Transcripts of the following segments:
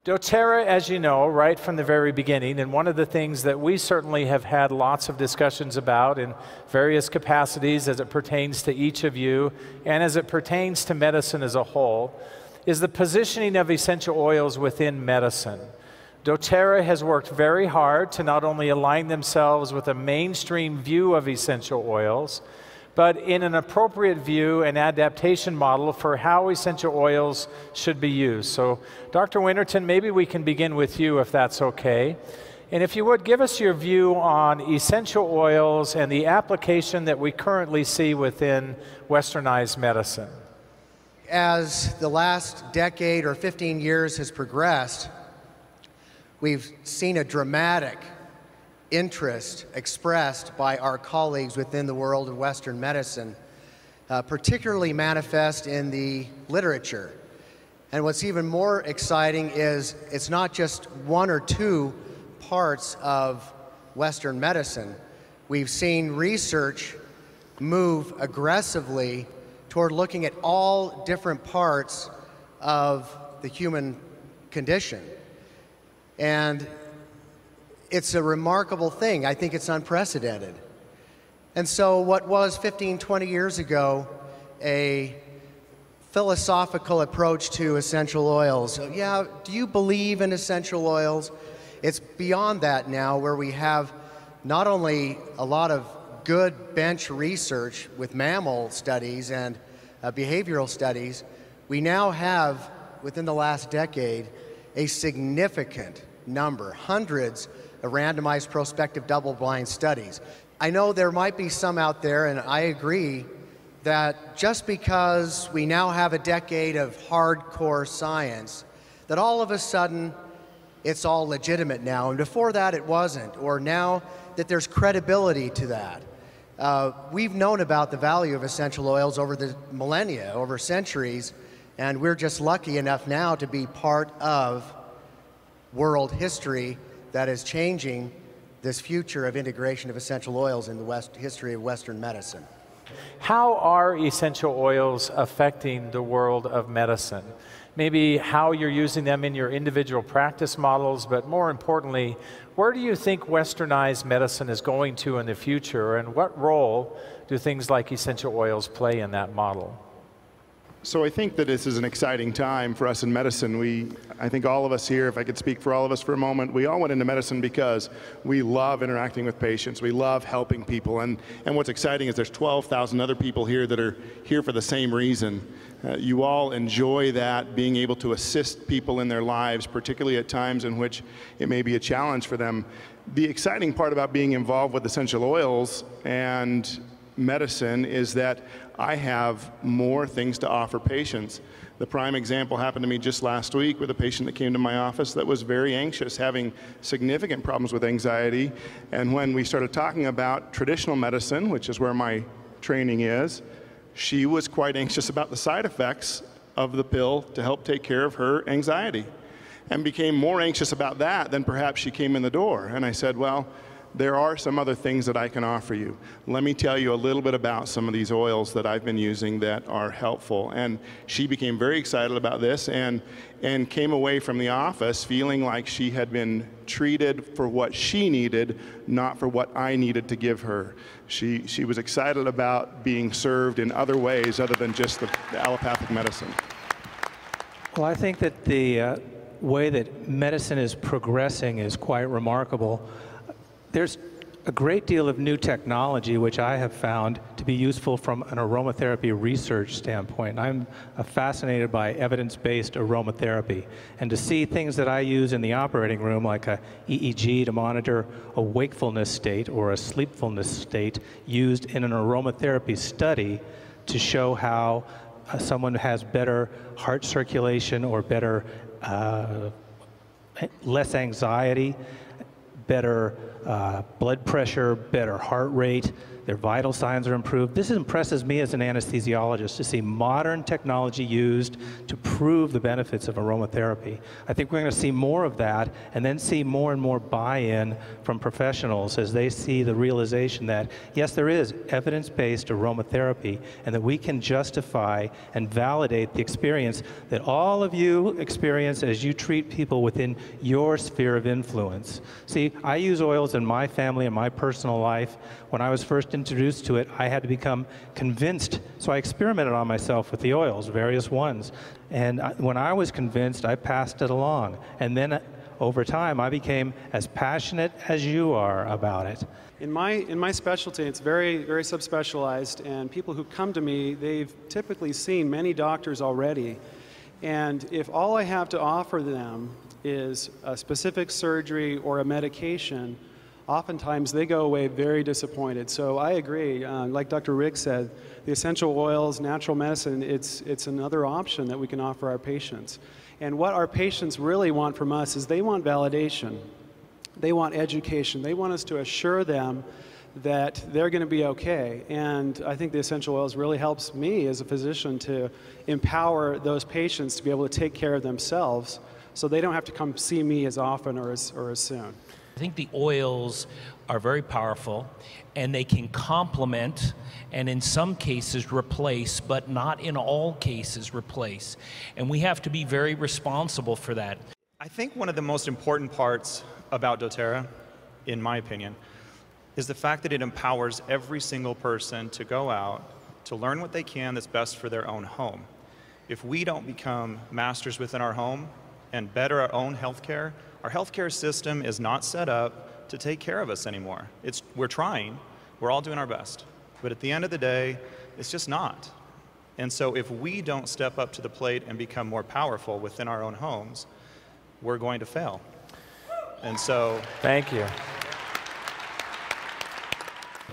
doTERRA, as you know, right from the very beginning, and one of the things that we certainly have had lots of discussions about in various capacities as it pertains to each of you and as it pertains to medicine as a whole, is the positioning of essential oils within medicine. doTERRA has worked very hard to not only align themselves with a mainstream view of essential oils, but in an appropriate view and adaptation model for how essential oils should be used. So, Dr. Winterton, maybe we can begin with you if that's okay. And if you would, give us your view on essential oils and the application that we currently see within westernized medicine. As the last decade or 15 years has progressed, we've seen a dramatic interest expressed by our colleagues within the world of Western medicine, particularly manifest in the literature. And what's even more exciting is it's not just one or two parts of Western medicine. We've seen research move aggressively toward looking at all different parts of the human condition. And it's a remarkable thing. I think it's unprecedented. And so what was 15, 20 years ago a philosophical approach to essential oils, yeah, do you believe in essential oils? It's beyond that now, where we have not only a lot of good bench research with mammal studies and behavioral studies, we now have, within the last decade, a significant number, hundreds of randomized prospective double-blind studies. I know there might be some out there, and I agree, that just because we now have a decade of hardcore science, that all of a sudden it's all legitimate now, and before that it wasn't, or now that there's credibility to that. We've known about the value of essential oils over the millennia, over centuries, and we're just lucky enough now to be part of world history that is changing this future of integration of essential oils in the history of Western medicine. How are essential oils affecting the world of medicine? Maybe how you're using them in your individual practice models, but more importantly, where do you think westernized medicine is going to in the future, and what role do things like essential oils play in that model? So I think that this is an exciting time for us in medicine. I think all of us here, if I could speak for all of us for a moment, we all went into medicine because we love interacting with patients. We love helping people. And what's exciting is there's 12,000 other people here that are here for the same reason. You all enjoy that, being able to assist people in their lives, particularly at times in which it may be a challenge for them. The exciting part about being involved with essential oils and medicine is that I have more things to offer patients. The prime example happened to me just last week with a patient that came to my office that was very anxious, having significant problems with anxiety. And when we started talking about traditional medicine, which is where my training is, she was quite anxious about the side effects of the pill to help take care of her anxiety, and became more anxious about that than perhaps she came in the door. And I said, well, there are some other things that I can offer you. Let me tell you a little bit about some of these oils that I've been using that are helpful. And she became very excited about this and came away from the office feeling like she had been treated for what she needed, not for what I needed to give her. She was excited about being served in other ways other than just the allopathic medicine. Well, I think that the way that medicine is progressing is quite remarkable. There's a great deal of new technology which I have found to be useful from an aromatherapy research standpoint. I'm fascinated by evidence-based aromatherapy, and to see things that I use in the operating room, like a EEG to monitor a wakefulness state or a sleepfulness state, used in an aromatherapy study to show how someone has better heart circulation or better, less anxiety, better blood pressure, better heart rate, their vital signs are improved. This impresses me as an anesthesiologist to see modern technology used to prove the benefits of aromatherapy. I think we're going to see more of that, and then see more and more buy-in from professionals as they see the realization that, yes, there is evidence-based aromatherapy, and that we can justify and validate the experience that all of you experience as you treat people within your sphere of influence. See, I use oils in my family and my personal life. When I was first introduced to it, I had to become convinced, so I experimented on myself with the oils, various ones. And when I was convinced, I passed it along. And then over time, I became as passionate as you are about it. In my specialty, it's very, very subspecialized, and people who come to me, they've typically seen many doctors already. And if all I have to offer them is a specific surgery or a medication, oftentimes they go away very disappointed. So I agree, like Dr. Rick said, the essential oils, natural medicine, it's another option that we can offer our patients. And what our patients really want from us is they want validation. They want education. They want us to assure them that they're going to be okay. And I think the essential oils really helps me as a physician to empower those patients to be able to take care of themselves so they don't have to come see me as often or as soon. I think the oils are very powerful, and they can complement and in some cases replace, but not in all cases replace. And we have to be very responsible for that. I think one of the most important parts about doTERRA, in my opinion, is the fact that it empowers every single person to go out, to learn what they can that's best for their own home. If we don't become masters within our home and better our own healthcare, our healthcare system is not set up to take care of us anymore. We're trying, we're all doing our best, but at the end of the day, it's just not. And so if we don't step up to the plate and become more powerful within our own homes, we're going to fail. And so... Thank you.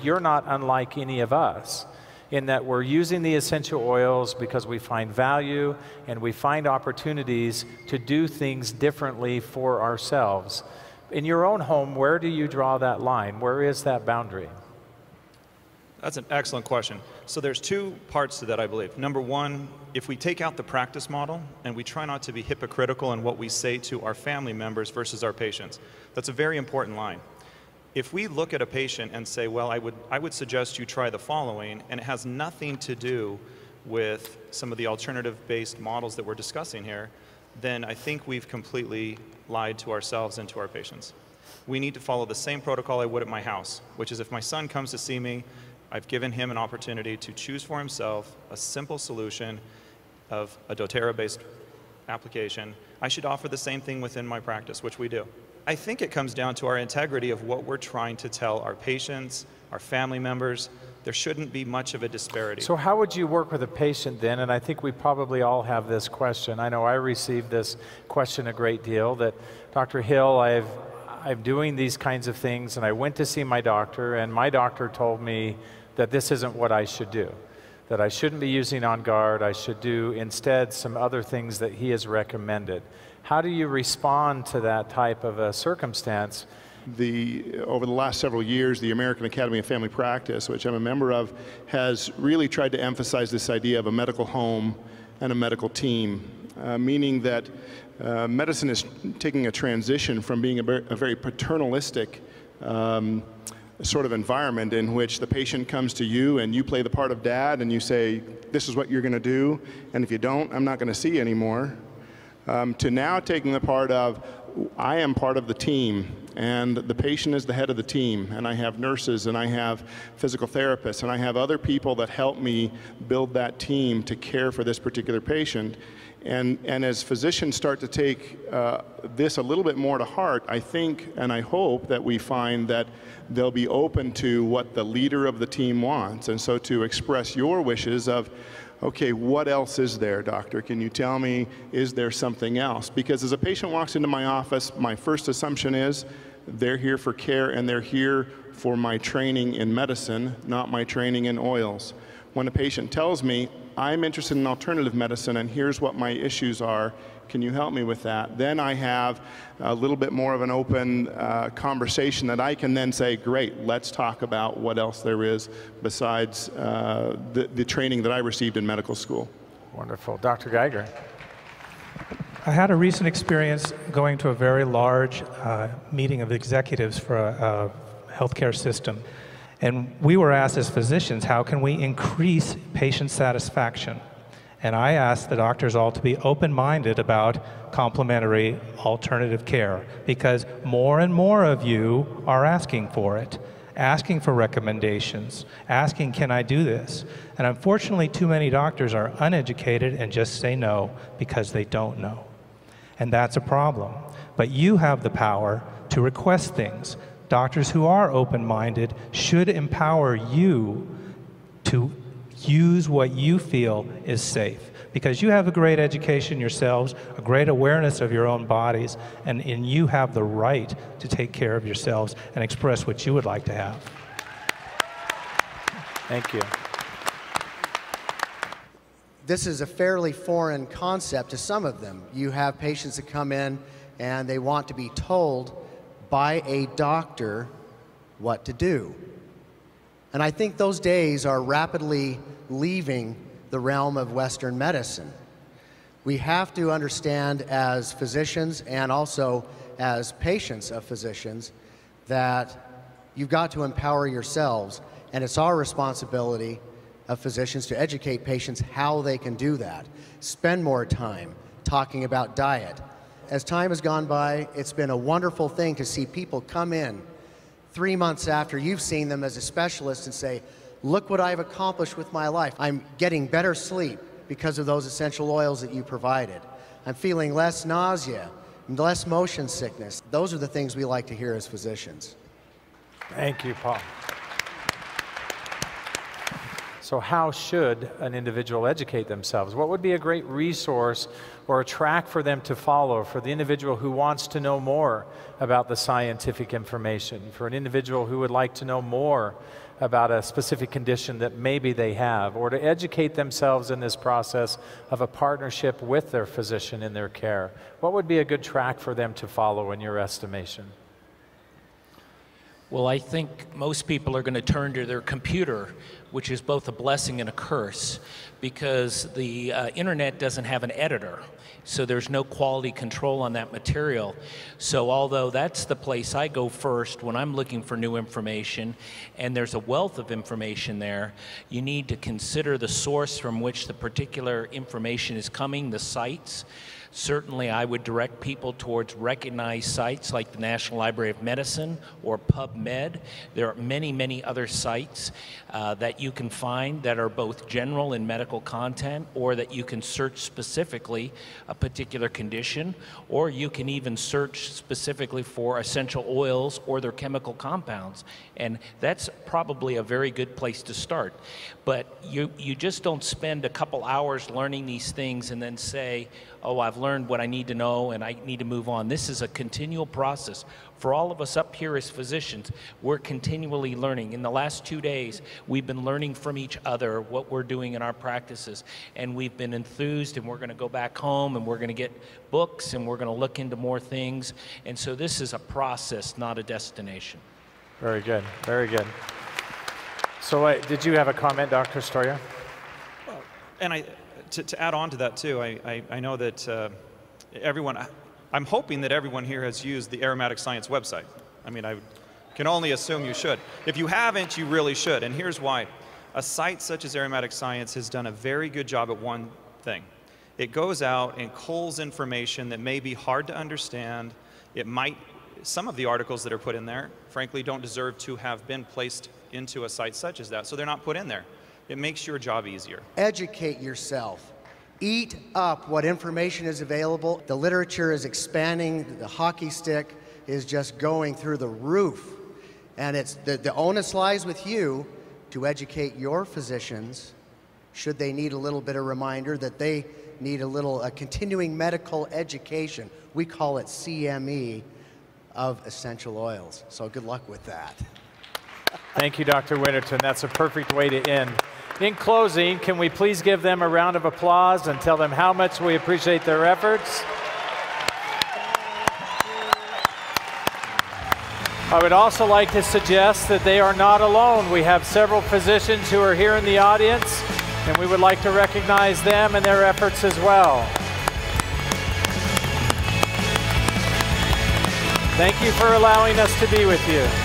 You're not unlike any of us in that we're using the essential oils because we find value and we find opportunities to do things differently for ourselves. In your own home, where do you draw that line? Where is that boundary? That's an excellent question. So there's two parts to that, I believe. Number one, if we take out the practice model and we try not to be hypocritical in what we say to our family members versus our patients, that's a very important line. If we look at a patient and say, well, I would suggest you try the following, and it has nothing to do with some of the alternative-based models that we're discussing here, then I think we've completely lied to ourselves and to our patients. We need to follow the same protocol I would at my house, which is if my son comes to see me, I've given him an opportunity to choose for himself a simple solution of a doTERRA-based application. I should offer the same thing within my practice, which we do. I think it comes down to our integrity of what we're trying to tell our patients, our family members. There shouldn't be much of a disparity. So how would you work with a patient then? And I think we probably all have this question. I know I received this question a great deal, that Dr. Hill, I'm doing these kinds of things, and I went to see my doctor, and my doctor told me that this isn't what I should do, that I shouldn't be using On Guard. I should do instead some other things that he has recommended. How do you respond to that type of a circumstance? Over the last several years, the American Academy of Family Practice, which I'm a member of, has really tried to emphasize this idea of a medical home and a medical team, meaning that medicine is taking a transition from being a very paternalistic sort of environment in which the patient comes to you and you play the part of dad and you say, this is what you're going to do, and if you don't, I'm not going to see you anymore. To now taking the part of, I am part of the team, and the patient is the head of the team, and I have nurses, and I have physical therapists, and I have other people that help me build that team to care for this particular patient. And as physicians start to take this a little bit more to heart, I think and I hope that we find that they'll be open to what the leader of the team wants, and so to express your wishes of, okay, what else is there, doctor? Can you tell me, is there something else? Because as a patient walks into my office, my first assumption is they're here for care and they're here for my training in medicine, not my training in oils. When a patient tells me, I'm interested in alternative medicine and here's what my issues are, Can you help me with that? Then I have a little bit more of an open conversation that I can then say, great, let's talk about what else there is besides the training that I received in medical school. Wonderful. Dr. Geiger. I had a recent experience going to a very large meeting of executives for a healthcare system. And we were asked as physicians, how can we increase patient satisfaction? And I asked the doctors all to be open-minded about complementary alternative care, because more and more of you are asking for it, asking for recommendations, asking, can I do this? And unfortunately, too many doctors are uneducated and just say no because they don't know. And that's a problem. But you have the power to request things. Doctors who are open-minded should empower you to use what you feel is safe, because you have a great education yourselves, a great awareness of your own bodies, and you have the right to take care of yourselves and express what you would like to have. Thank you. This is a fairly foreign concept to some of them. You have patients that come in and they want to be told by a doctor what to do. And I think those days are rapidly leaving the realm of Western medicine. We have to understand as physicians and also as patients of physicians that you've got to empower yourselves, and it's our responsibility of physicians to educate patients how they can do that. Spend more time talking about diet. As time has gone by, it's been a wonderful thing to see people come in 3 months after you've seen them as a specialist and say, look what I've accomplished with my life. I'm getting better sleep because of those essential oils that you provided. I'm feeling less nausea, less motion sickness. Those are the things we like to hear as physicians. Thank you, Paul. So how should an individual educate themselves? What would be a great resource or a track for them to follow for the individual who wants to know more about the scientific information, for an individual who would like to know more about a specific condition that maybe they have, or to educate themselves in this process of a partnership with their physician in their care? What would be a good track for them to follow in your estimation? Well, I think most people are going to turn to their computer, which is both a blessing and a curse, because the internet doesn't have an editor, so there's no quality control on that material. So although that's the place I go first when I'm looking for new information, and there's a wealth of information there, you need to consider the source from which the particular information is coming, the sites. Certainly, I would direct people towards recognized sites like the National Library of Medicine or PubMed. There are many, many other sites that you can find that are both general in medical content, or that you can search specifically a particular condition, or you can even search specifically for essential oils or their chemical compounds. And that's probably a very good place to start. But you just don't spend a couple hours learning these things and then say, oh, I've learned what I need to know and I need to move on. This is a continual process. For all of us up here as physicians, we're continually learning. In the last 2 days, we've been learning from each other what we're doing in our practices, and we've been enthused, and we're going to go back home and we're going to get books and we're going to look into more things. And so this is a process, not a destination. Very good, very good. So did you have a comment, Dr. Storia? And to add on to that too, I know that I'm hoping that everyone here has used the Aromatic Science website. I mean, I can only assume you should. If you haven't, you really should, and here's why. A site such as Aromatic Science has done a very good job at one thing. It goes out and culls information that may be hard to understand. Some of the articles that are put in there, frankly, don't deserve to have been placed into a site such as that, so they're not put in there. It makes your job easier. Educate yourself. Eat up what information is available. The literature is expanding. The hockey stick is just going through the roof. And it's the onus lies with you to educate your physicians, should they need a little bit of reminder that they need a continuing medical education. We call it CME of essential oils. So good luck with that. Thank you, Dr. Winterton. That's a perfect way to end. In closing, can we please give them a round of applause and tell them how much we appreciate their efforts? I would also like to suggest that they are not alone. We have several physicians who are here in the audience, and we would like to recognize them and their efforts as well. Thank you for allowing us to be with you.